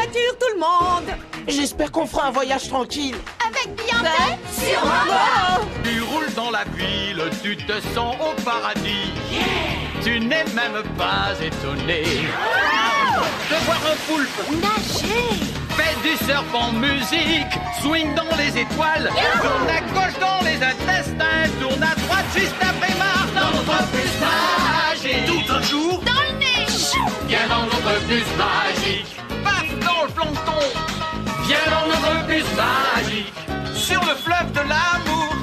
voiture, tout le monde! J'espère qu'on fera un voyage tranquille. Avec Beyoncé, Sûrement! Tu roules dans la ville, tu te sens au paradis. Tu n'es même pas étonné de voir un poulpe nager. fait du surf en musique, swing dans les étoiles, tourne à gauche dans les intestins, tourne à droite juste après Mars dans notre bus magique. Tout un jour, Dans le nez. viens dans notre bus magique. Paf dans le plancton, viens dans notre bus magique. Sur le fleuve de l'amour,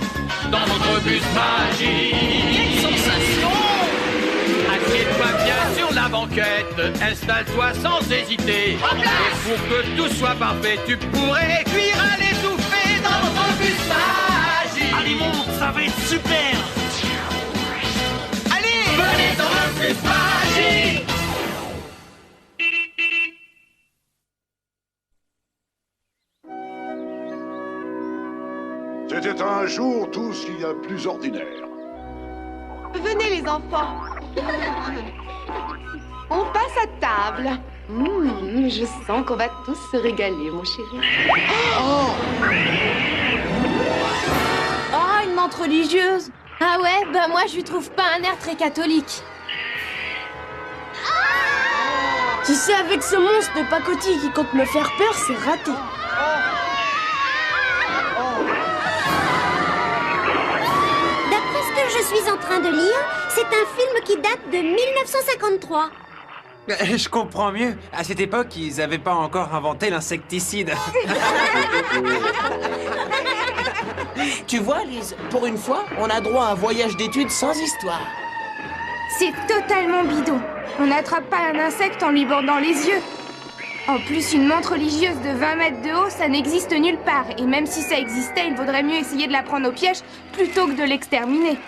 dans notre bus magique. Quelle sensation! Assieds-toi bien sur la banquette, installe-toi sans hésiter. Et pour que tout soit parfait, tu pourrais cuire à l'étouffer dans notre bus magique. Allez, monte, ça va être super. Allez, venez dans le bus magique. C'était un jour tout ce qu'il y a de plus ordinaire. Venez les enfants. On passe à table. Je sens qu'on va tous se régaler, mon chéri. Oh, une menthe religieuse. Ah ouais, bah moi je lui trouve pas un air très catholique. Tu sais, avec ce monstre de pacotille qui compte me faire peur, c'est raté. D'après ce que je suis en train de lire, c'est un film qui date de 1953. Je comprends mieux. À cette époque, ils n'avaient pas encore inventé l'insecticide. Tu vois, Lise, pour une fois, on a droit à un voyage d'études sans histoire. C'est totalement bidon. On n'attrape pas un insecte en lui bordant les yeux. En plus, une menthe religieuse de 20 mètres de haut, ça n'existe nulle part. Et même si ça existait, il vaudrait mieux essayer de la prendre au piège plutôt que de l'exterminer.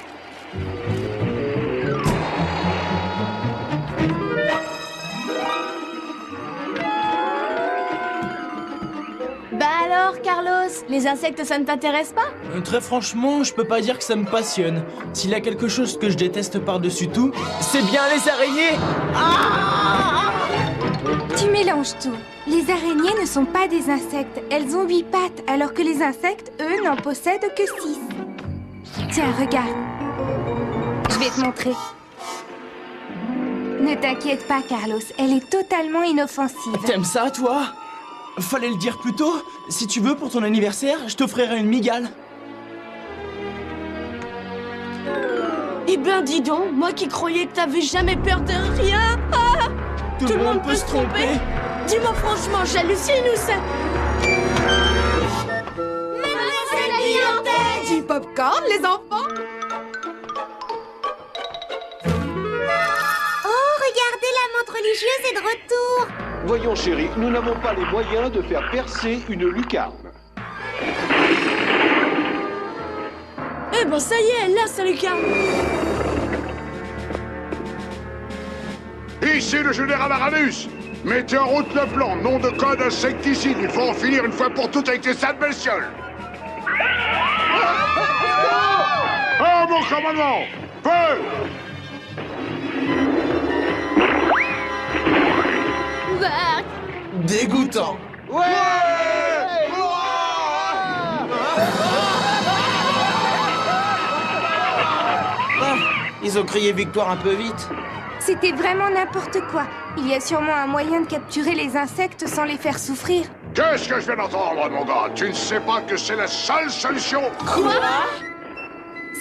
Bah alors, Carlos, les insectes ça ne t'intéresse pas? Très franchement, je peux pas dire que ça me passionne. S'il y a quelque chose que je déteste par-dessus tout, c'est bien les araignées. Tu mélanges tout. Les araignées ne sont pas des insectes. Elles ont 8 pattes, alors que les insectes, eux, n'en possèdent que 6. Tiens, regarde. Je vais te montrer. Ne t'inquiète pas, Carlos. Elle est totalement inoffensive. T'aimes ça, toi? Fallait le dire plus tôt. Si tu veux, pour ton anniversaire, je t'offrirai une migale. Eh ben, dis donc, moi qui croyais que t'avais jamais peur de rien. Ah, Tout le monde peut se tromper. Dis-moi franchement, j'hallucine ou ça? Mademoiselle Beyoncé! Du popcorn, les enfants? Oh, regardez, la menthe religieuse est de retour. Voyons, chérie, nous n'avons pas les moyens de faire percer une lucarne. Eh ben, ça y est, là, ça lucarne. Ici le général Aramus. Mettez en route le plan, nom de code insecticide. Il faut en finir une fois pour toutes avec ces sales bestioles. Oh, mon commandement! Feu! Dégoûtant. Ils ont crié victoire un peu vite. C'était vraiment n'importe quoi. Il y a sûrement un moyen de capturer les insectes sans les faire souffrir. Qu'est-ce que je viens d'entendre, mon gars? Tu ne sais pas que c'est la seule solution? Quoi?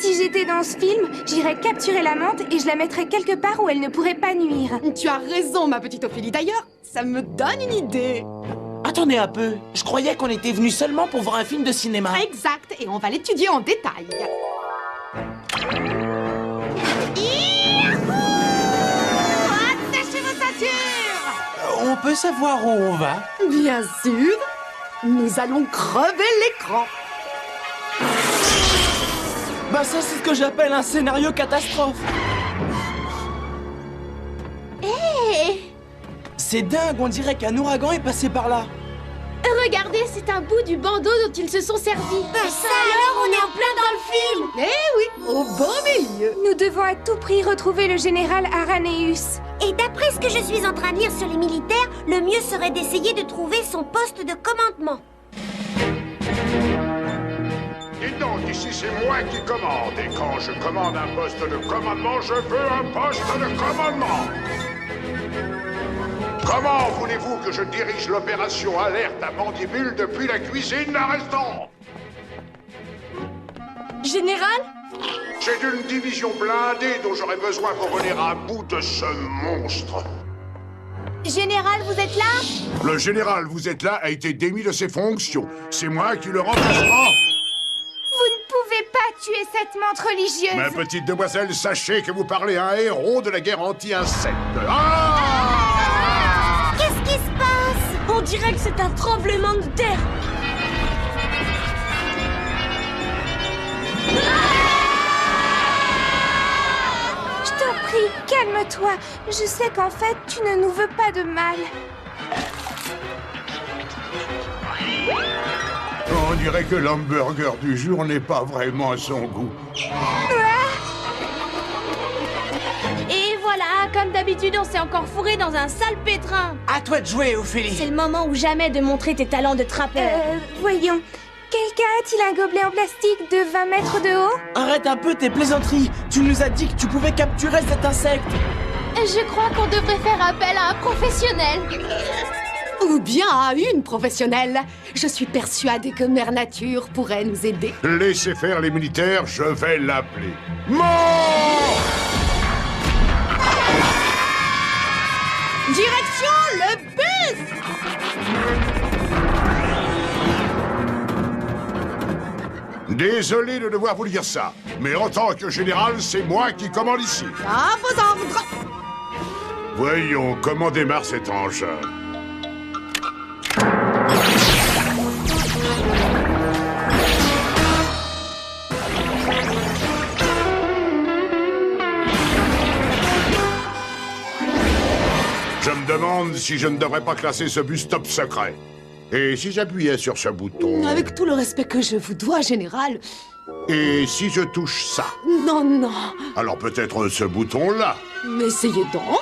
Si j'étais dans ce film, j'irais capturer la menthe et je la mettrais quelque part où elle ne pourrait pas nuire. Tu as raison, ma petite Ophélie. D'ailleurs, ça me donne une idée. Attendez un peu, je croyais qu'on était venus seulement pour voir un film de cinéma. Exact, et on va l'étudier en détail. Attachez vos ceintures! On peut savoir où on va? Bien sûr, nous allons crever l'écran. Bah ça, c'est ce que j'appelle un scénario catastrophe. C'est dingue, on dirait qu'un ouragan est passé par là. Regardez, c'est un bout du bandeau dont ils se sont servis. Ça alors, on est en plein dans le film. Eh oui, au beau milieu. Nous devons à tout prix retrouver le général Araneus. Et d'après ce que je suis en train de lire sur les militaires, le mieux serait d'essayer de trouver son poste de commandement. Dites donc, ici c'est moi qui commande. Et quand je commande un poste de commandement, je veux un poste de commandement. Comment voulez-vous que je dirige l'opération Alerte à Mandibule depuis la cuisine d'un restaurant? Général? J'ai d'une division blindée dont j'aurais besoin pour venir à bout de ce monstre. Général, vous êtes là? Le général, vous êtes là, a été démis de ses fonctions. C'est moi qui le remplacera. Vous ne pouvez pas tuer cette menthe religieuse. Ma petite demoiselle, sachez que vous parlez à un héros de la guerre anti-insectes. Ah! Qu'est-ce qui se passe? On dirait que c'est un tremblement de terre. Je t'en prie, calme-toi. Je sais qu'en fait, tu ne nous veux pas de mal. On dirait que l'hamburger du jour n'est pas vraiment à son goût. Et voilà, comme d'habitude, on s'est encore fourré dans un sale pétrin. À toi de jouer, Ophélie. C'est le moment ou jamais de montrer tes talents de trappeur. Voyons. Quelqu'un a-t-il un gobelet en plastique de 20 mètres de haut? Arrête un peu tes plaisanteries. Tu nous as dit que tu pouvais capturer cet insecte. Je crois qu'on devrait faire appel à un professionnel. Ou bien à une professionnelle. Je suis persuadée que Mère Nature pourrait nous aider. Laissez faire les militaires, je vais l'appeler. Mort! Direction le bus! Désolé de devoir vous dire ça, mais en tant que général, c'est moi qui commande ici. À vos ordres! Voyons, comment démarre cet engin? Je me demande si je ne devrais pas classer ce bus top secret. Et si j'appuyais sur ce bouton? Avec tout le respect que je vous dois, Général. Et si je touche ça? Non, non. Alors peut-être ce bouton-là. Mais essayez donc.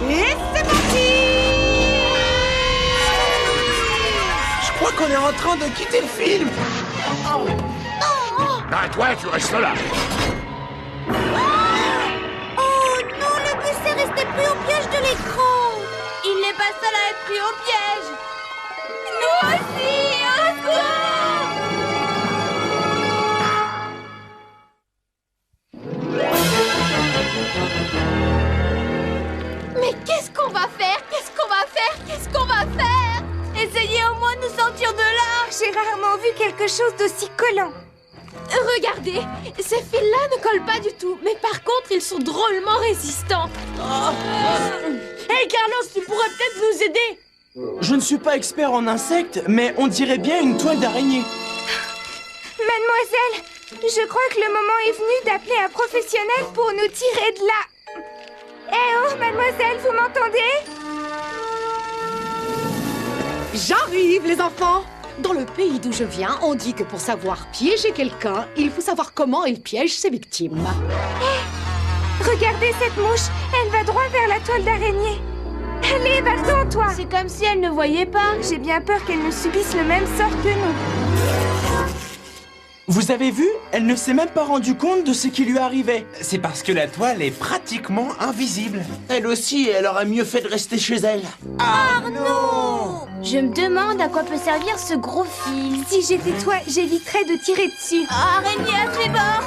Et c'est parti! Je crois qu'on est en train de quitter le film. Ah, toi, tu restes là. Oh non, le bus est resté pris au piège de l'écran. Il n'est pas seul à être pris au piège. Nous aussi, au secours! Mais qu'est-ce qu'on va faire? Qu'est-ce qu'on va faire? Qu'est-ce qu'on va faire? Essayez au moins de nous sortir de là. J'ai rarement vu quelque chose d'aussi collant. Regardez, ces fils-là ne collent pas du tout, mais par contre, ils sont drôlement résistants. Hey Carlos, tu pourrais peut-être nous aider. Je ne suis pas expert en insectes, mais on dirait bien une toile d'araignée. Mademoiselle, je crois que le moment est venu d'appeler un professionnel pour nous tirer de là. Eh oh, mademoiselle, vous m'entendez? J'arrive, les enfants! Dans le pays d'où je viens, on dit que pour savoir piéger quelqu'un, il faut savoir comment il piège ses victimes. Regardez cette mouche, elle va droit vers la toile d'araignée. Allez, va-t'en, toi! C'est comme si elle ne voyait pas. J'ai bien peur qu'elle ne subisse le même sort que nous. Vous avez vu? Elle ne s'est même pas rendue compte de ce qui lui arrivait. C'est parce que la toile est pratiquement invisible. Elle aussi, elle aurait mieux fait de rester chez elle. Arnaud! Je me demande à quoi peut servir ce gros fil. Si j'étais toi, j'éviterais de tirer dessus. Araignée à tribord!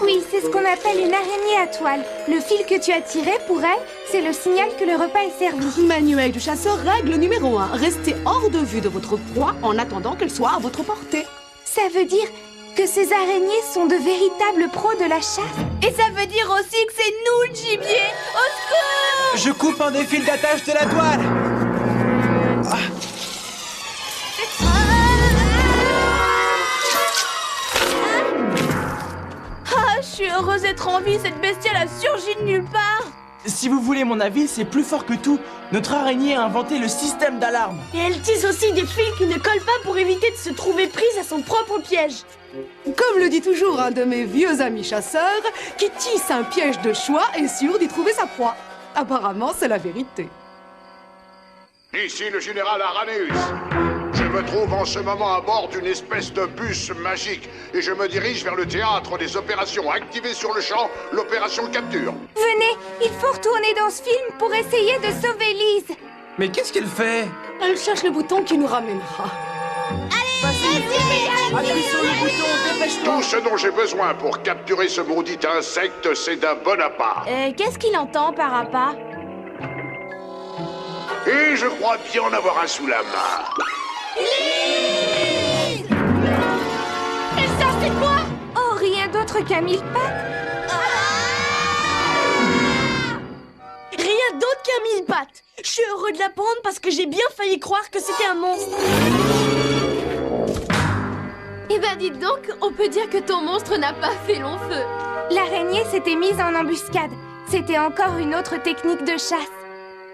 Oui, c'est ce qu'on appelle une araignée à toile. Le fil que tu as tiré, pour elle, c'est le signal que le repas est servi. Manuel du chasseur, règle numéro 1. Restez hors de vue de votre proie en attendant qu'elle soit à votre portée. Ça veut dire que ces araignées sont de véritables pros de la chasse. Et ça veut dire aussi que c'est nous le gibier. Au secours! Je coupe un des fils d'attache de la toile. Ah, je suis heureuse d'être en vie. Cette bestiole a surgi de nulle part. Si vous voulez mon avis, c'est plus fort que tout. Notre araignée a inventé le système d'alarme. Et elle tisse aussi des fils qui ne collent pas pour éviter de se trouver prise à son propre piège. Comme le dit toujours un de mes vieux amis chasseurs, qui tisse un piège de choix est sûr d'y trouver sa proie. Apparemment, c'est la vérité. Ici le général Araneus. Je me trouve en ce moment à bord d'une espèce de bus magique et je me dirige vers le théâtre des opérations. Activez sur le champ l'opération capture. Venez, il faut retourner dans ce film pour essayer de sauver Lise. Mais qu'est-ce qu'elle fait? Elle cherche le bouton qui nous ramènera. Appuie sur le bouton, dépêche-toi. Tout ce dont j'ai besoin pour capturer ce maudit insecte, c'est d'un bon appât. Qu'est-ce qu'il entend par appât? Et je crois bien en avoir un sous la main. Et ça, c'est quoi? Oh, rien d'autre qu'un mille-pattes. Rien d'autre qu'un mille-pattes. Je suis heureux de l'apprendre parce que j'ai bien failli croire que c'était un monstre. Eh ben dites donc, on peut dire que ton monstre n'a pas fait long feu. L'araignée s'était mise en embuscade. C'était encore une autre technique de chasse.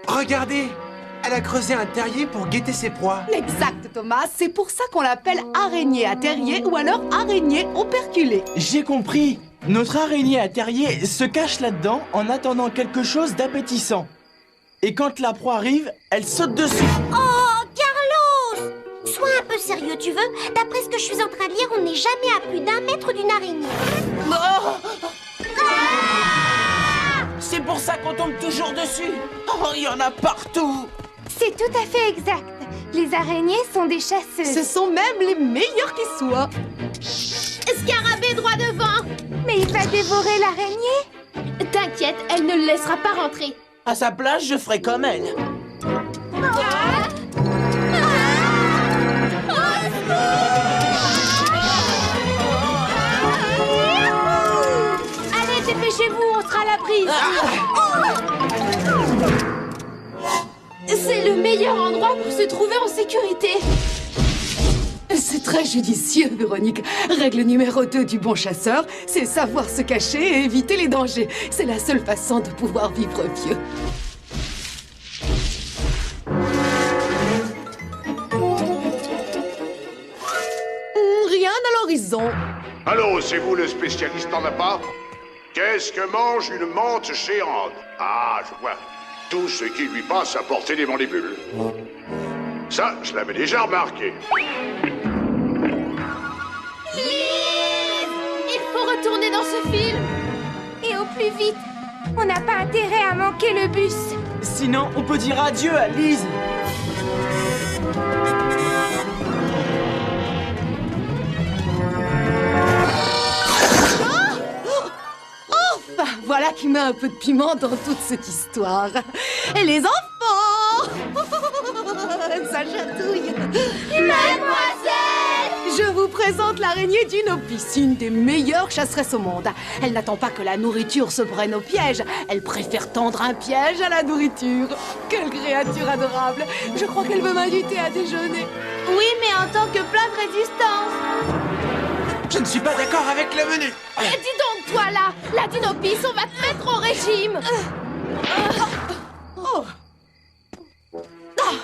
Regardez! Elle a creusé un terrier pour guetter ses proies. Exact, Thomas. C'est pour ça qu'on l'appelle araignée à terrier ou alors araignée operculée. J'ai compris. Notre araignée à terrier se cache là-dedans en attendant quelque chose d'appétissant. Et quand la proie arrive, elle saute dessus. Oh, Carlos! Sois un peu sérieux, tu veux? D'après ce que je suis en train de lire, on n'est jamais à plus d'1 mètre d'une araignée. C'est pour ça qu'on tombe toujours dessus. Oh, il y en a partout. C'est tout à fait exact. Les araignées sont des chasseuses. Ce sont même les meilleurs qui soient. Scarabée droit devant. Mais il va dévorer l'araignée. T'inquiète, elle ne le laissera pas rentrer. À sa place, je ferai comme elle. Allez, dépêchez-vous, on sera à l'abri. C'est le meilleur endroit pour se trouver en sécurité. C'est très judicieux, Véronique. Règle numéro 2 du bon chasseur, c'est savoir se cacher et éviter les dangers. C'est la seule façon de pouvoir vivre vieux. Rien à l'horizon. Allô, c'est vous le spécialiste en appât? Qu'est-ce que mange une menthe géante? Ah, je vois. Tout ce qui lui passe à portée des mandibules. Ça, je l'avais déjà remarqué. Il faut retourner dans ce film. Et au plus vite. On n'a pas intérêt à manquer le bus. Sinon, on peut dire adieu à Lise. Enfin, voilà qui met un peu de piment dans toute cette histoire. Et les enfants! Ça chatouille. Mademoiselle! Je vous présente l'araignée d'Inopis, une des meilleures chasseresses au monde. Elle n'attend pas que la nourriture se prenne au piège. Elle préfère tendre un piège à la nourriture. Quelle créature adorable! Je crois qu'elle veut m'inviter à déjeuner. Oui, mais en tant que plat de résistance. Je ne suis pas d'accord avec le menu. Et dis donc, toi là, la Dinopis, on va te mettre au régime.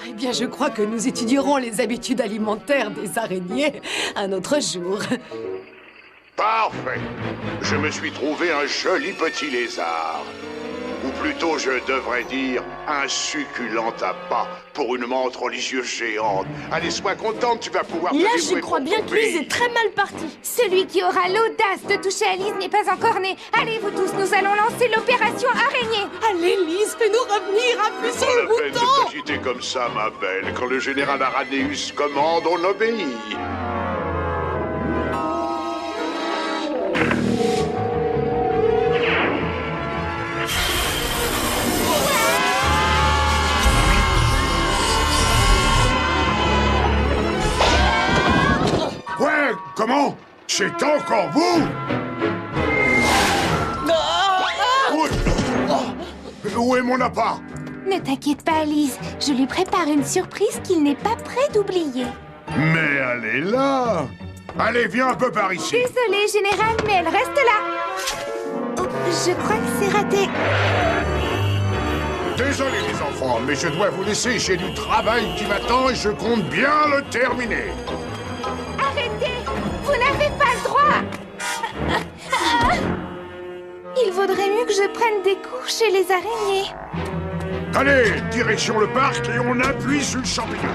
Eh bien, je crois que nous étudierons les habitudes alimentaires des araignées un autre jour. Parfait. Je me suis trouvé un joli petit lézard. Ou plutôt, je devrais dire, un succulent appât pour une menthe religieuse géante. Allez, sois contente, tu vas pouvoir te Là, dévouer je crois pour bien ton que Lise pays. est très mal partie. Celui qui aura l'audace de toucher à Lise n'est pas encore né. Allez, vous tous, nous allons lancer l'opération araignée. Allez, Lise, fais-nous revenir, appuie sur Pas le la peine bouton. de t'agiter comme ça, ma belle. Quand le général Araneus commande, on obéit. Ouais, comment? C'est encore vous? Où est mon appât? Ne t'inquiète pas, Lise. Je lui prépare une surprise qu'il n'est pas prêt d'oublier. Mais elle est là! Allez, viens un peu par ici. Désolée, Général, mais elle reste là. Oh, je crois que c'est raté. Désolé les enfants, mais je dois vous laisser, j'ai du travail qui m'attend et je compte bien le terminer. Arrêtez! Vous n'avez pas le droit! Il vaudrait mieux que je prenne des cours chez les araignées. Allez, direction le parc et on appuie sur le champignon.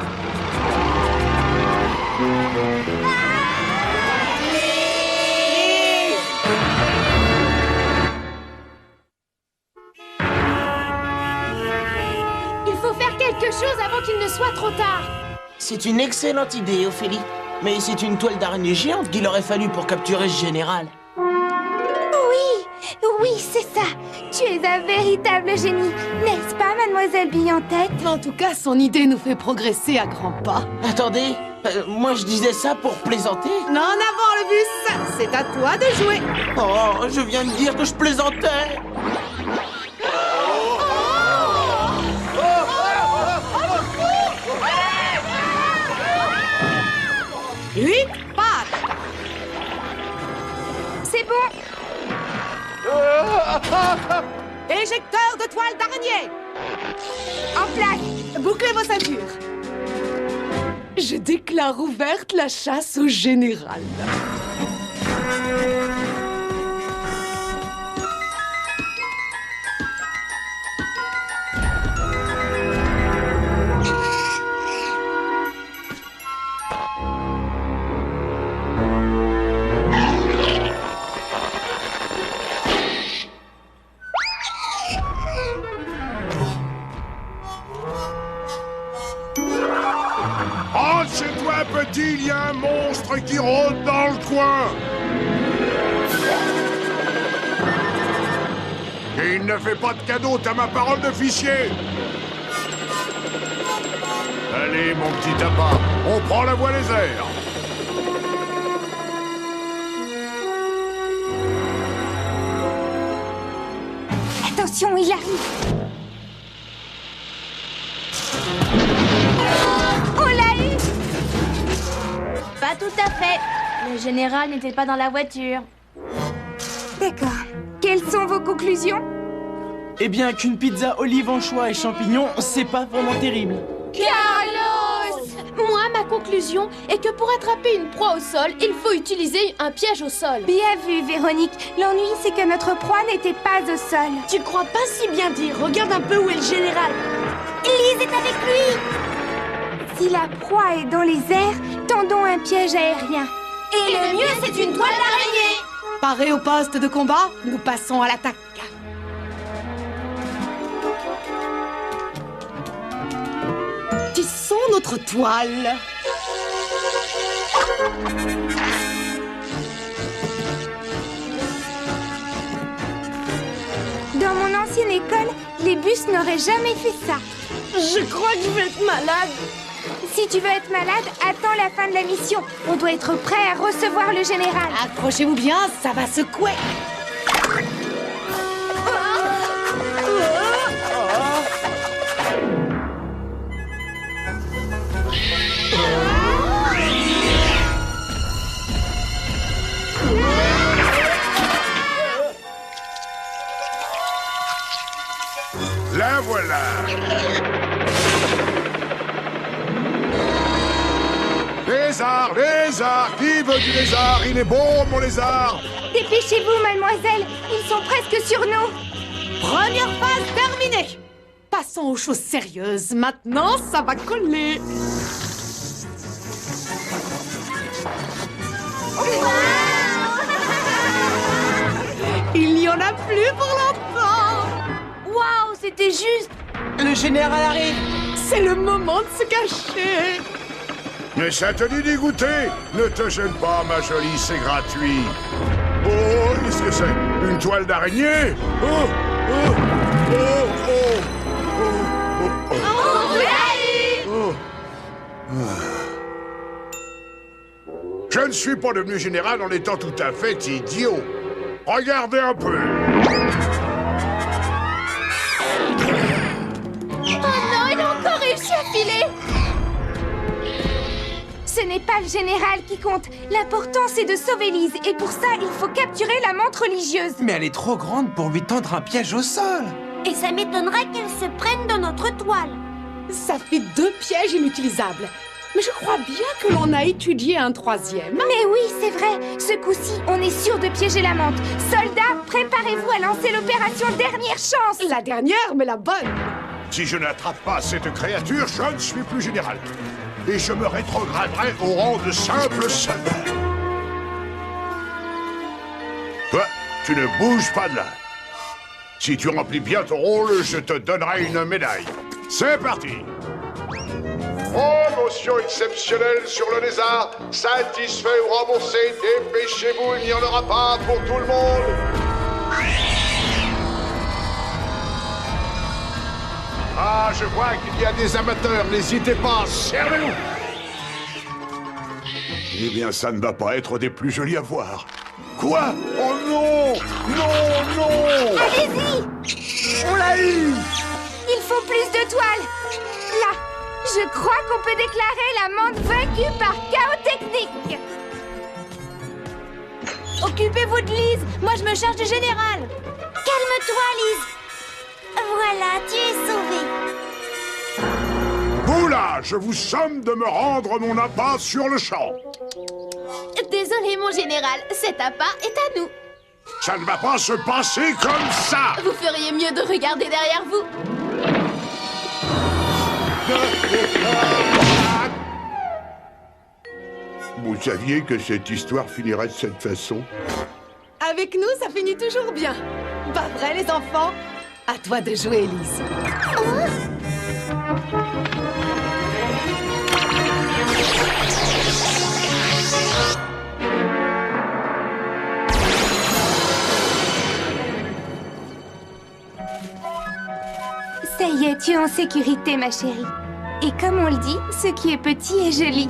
Il faut faire quelque chose avant qu'il ne soit trop tard. C'est une excellente idée, Ophélie. Mais c'est une toile d'araignée géante qu'il aurait fallu pour capturer ce général. Oui, c'est ça. Tu es un véritable génie, n'est-ce pas, mademoiselle Bille en tête? En tout cas, son idée nous fait progresser à grands pas. Attendez, moi je disais ça pour plaisanter. Non, en avant le bus. C'est à toi de jouer. Oh, je viens de dire que je plaisantais. 8 pattes. C'est bon. Éjecteur de toile d'araignée. En place. Bouclez vos ceintures. Je déclare ouverte la chasse au général. Rentre chez toi, petit, il y a un monstre qui rôde dans le coin. Et il ne fait pas de cadeau, t'as ma parole d'officier. Allez, mon petit tabac, on prend la voie des airs. Attention, il arrive. On l'a eu. Pas tout à fait. Le général n'était pas dans la voiture. D'accord. Quelles sont vos conclusions? Eh bien, qu'une pizza olive anchois et champignons, c'est pas vraiment terrible. Carlos! Moi, ma conclusion est que pour attraper une proie au sol, il faut utiliser un piège au sol. Bien vu, Véronique. L'ennui, c'est que notre proie n'était pas au sol. Tu crois pas si bien dire. Regarde un peu où est le général. Lise est avec lui. Si la proie est dans les airs, tendons un piège aérien. Et le mieux, c'est une toile d'araignée. Parés au poste de combat, nous passons à l'attaque. Tissons notre toile. Dans mon ancienne école, les bus n'auraient jamais fait ça. Je crois que je vais être malade. Si tu veux être malade, attends la fin de la mission. On doit être prêt à recevoir le général. Accrochez-vous bien, ça va secouer. La voilà. Lézard, qui veut du lézard? Il est bon, mon lézard. Dépêchez-vous, mademoiselle. Ils sont presque sur nous. Première phase terminée. Passons aux choses sérieuses. Maintenant, ça va coller. Il n'y en a plus pour longtemps. Waouh, c'était juste. Le général arrive. C'est le moment de se cacher. Mais ça te dit d'y goûter? Ne te gêne pas, ma jolie, c'est gratuit. Oh, qu'est-ce que c'est? Une toile d'araignée? Oh, oh, oh, oh, oh, oh, oh. On l'a eu. Oh. Je ne suis pas devenu général en étant tout à fait idiot. Regardez un peu. Oh non, il a encore réussi à filer. Ce n'est pas le général qui compte. L'important, c'est de sauver Lise. Et pour ça, il faut capturer la menthe religieuse. Mais elle est trop grande pour lui tendre un piège au sol. Et ça m'étonnerait qu'elles se prennent dans notre toile. Ça fait 2 pièges inutilisables. Mais je crois bien que l'on a étudié un 3e. Mais oui, c'est vrai. Ce coup-ci, on est sûr de piéger la menthe. Soldats, préparez-vous à lancer l'opération Dernière Chance. La dernière, mais la bonne. Si je n'attrape pas cette créature, je ne suis plus général. Et je me rétrograderai au rang de simple soldat. Toi, tu ne bouges pas de là. Si tu remplis bien ton rôle, je te donnerai une médaille. C'est parti! Promotion exceptionnelle sur le lézard. Satisfait ou remboursé, dépêchez-vous, il n'y en aura pas pour tout le monde. Ah, je vois qu'il y a des amateurs, n'hésitez pas, servez-vous. Eh bien, ça ne va pas être des plus jolis à voir. Quoi? Oh non! Non, non! Allez-y! On l'a eu! Il faut plus de toiles. Là, je crois qu'on peut déclarer la menthe vaincue par chaos technique. Occupez-vous de Lise. Moi, je me charge du général. Calme-toi, Lise. Voilà, tu es sauvée. Vous là, je vous somme de me rendre mon appât sur le champ. Désolé, mon général, cet appât est à nous. Ça ne va pas se passer comme ça. Vous feriez mieux de regarder derrière vous. Vous saviez que cette histoire finirait de cette façon? Avec nous, ça finit toujours bien. Pas vrai, les enfants? À toi de jouer, Elise. Ça y est, tu es en sécurité, ma chérie. Et comme on le dit, ce qui est petit est joli.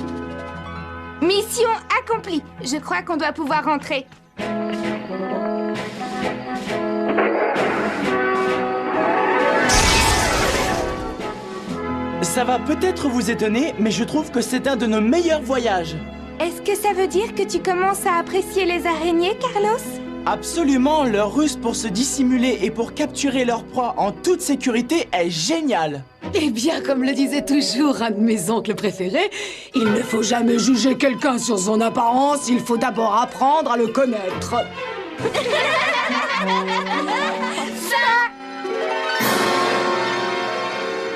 Mission accomplie. Je crois qu'on doit pouvoir rentrer. Ça va peut-être vous étonner, mais je trouve que c'est un de nos meilleurs voyages. Est-ce que ça veut dire que tu commences à apprécier les araignées, Carlos? Absolument, leur ruse pour se dissimuler et pour capturer leur proie en toute sécurité est géniale. Eh bien, comme le disait toujours un de mes oncles préférés, il ne faut jamais juger quelqu'un sur son apparence, il faut d'abord apprendre à le connaître.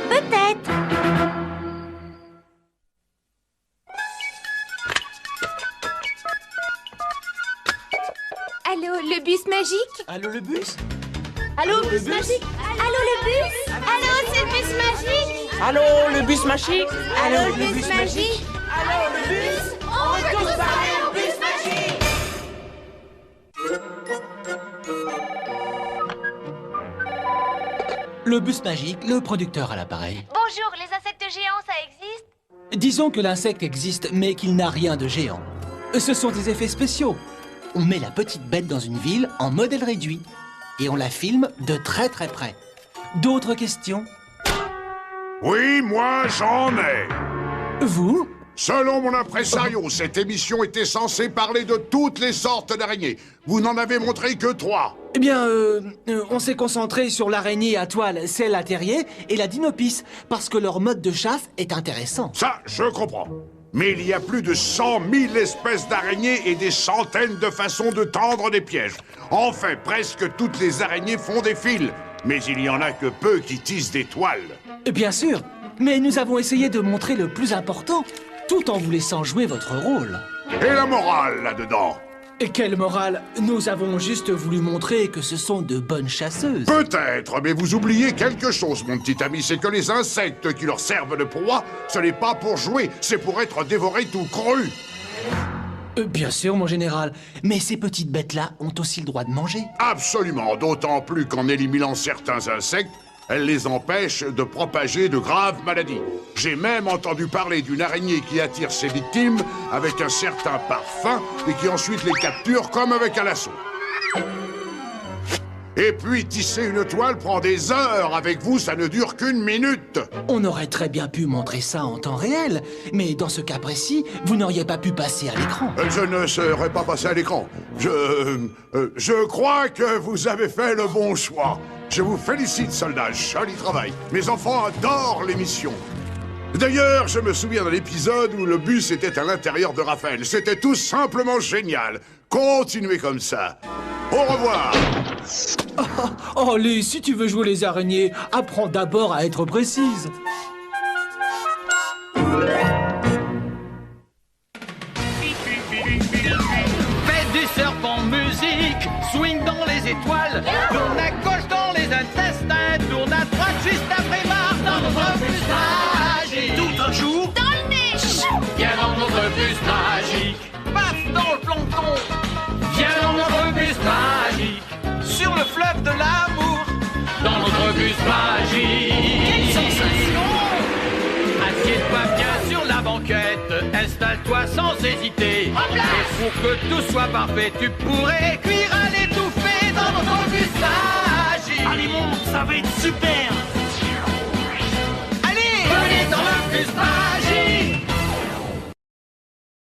Peut-être. Allô, le bus magique? Allô, le bus? Allô, bus magique. Allô, le bus? Allô, c'est le bus magique? Allô, le bus magique? Allô, le bus magique? Allô, le bus? On veut tous parler au bus magique! Le bus magique, le producteur à l'appareil. Bonjour, les insectes géants, ça existe? Disons que l'insecte existe, mais qu'il n'a rien de géant. Ce sont des effets spéciaux. On met la petite bête dans une ville en modèle réduit. Et on la filme de très très près. D'autres questions? Oui, moi j'en ai. Vous? Selon mon impresario, cette émission était censée parler de toutes les sortes d'araignées. Vous n'en avez montré que 3. Eh bien, on s'est concentré sur l'araignée à toile, celle à terrier, et la Dinopis, parce que leur mode de chasse est intéressant. Ça, je comprends. Mais il y a plus de 100 000 espèces d'araignées et des centaines de façons de tendre des pièges. Enfin, presque toutes les araignées font des fils. Mais il y en a que peu qui tissent des toiles. Bien sûr, mais nous avons essayé de montrer le plus important, tout en vous laissant jouer votre rôle. Et la morale là-dedans? Et quelle morale? Nous avons juste voulu montrer que ce sont de bonnes chasseuses. Peut-être, mais vous oubliez quelque chose, mon petit ami, c'est que les insectes qui leur servent de proie, ce n'est pas pour jouer, c'est pour être dévorés tout cru. Bien sûr, mon général, mais ces petites bêtes-là ont aussi le droit de manger. Absolument, d'autant plus qu'en éliminant certains insectes, elles les empêchent de propager de graves maladies. J'ai même entendu parler d'une araignée qui attire ses victimes avec un certain parfum et qui ensuite les capture comme avec un lasso. Et puis tisser une toile prend des heures. Avec vous, ça ne dure qu'une minute. On aurait très bien pu montrer ça en temps réel, mais dans ce cas précis, vous n'auriez pas pu passer à l'écran. Je ne serais pas passé à l'écran. Je crois que vous avez fait le bon choix. Je vous félicite, soldats. Joli travail. Mes enfants adorent l'émission. D'ailleurs, je me souviens de l'épisode où le bus était à l'intérieur de Raphaël. C'était tout simplement génial. Continuez comme ça. Au revoir. Oh, allez, si tu veux jouer les araignées, apprends d'abord à être précise. Fais du serpent musique, swing dans les étoiles, tourne à gauche dans les intestins, tourne à droite juste après Mars dans notre bus magique. Tout un jour, Dans le nez. viens dans notre bus magique. Paf dans le plancton, viens dans notre bus magique. Sur le fleuve de l'amour, dans notre bus magique. Quelle sensation! Assieds-toi bien sur la banquette, installe-toi sans hésiter. Et pour que tout soit parfait, tu pourrais cuire à l'étouffée dans notre bus magique. Allez, monte, ça va être super. Allez, venez dans le bus magique.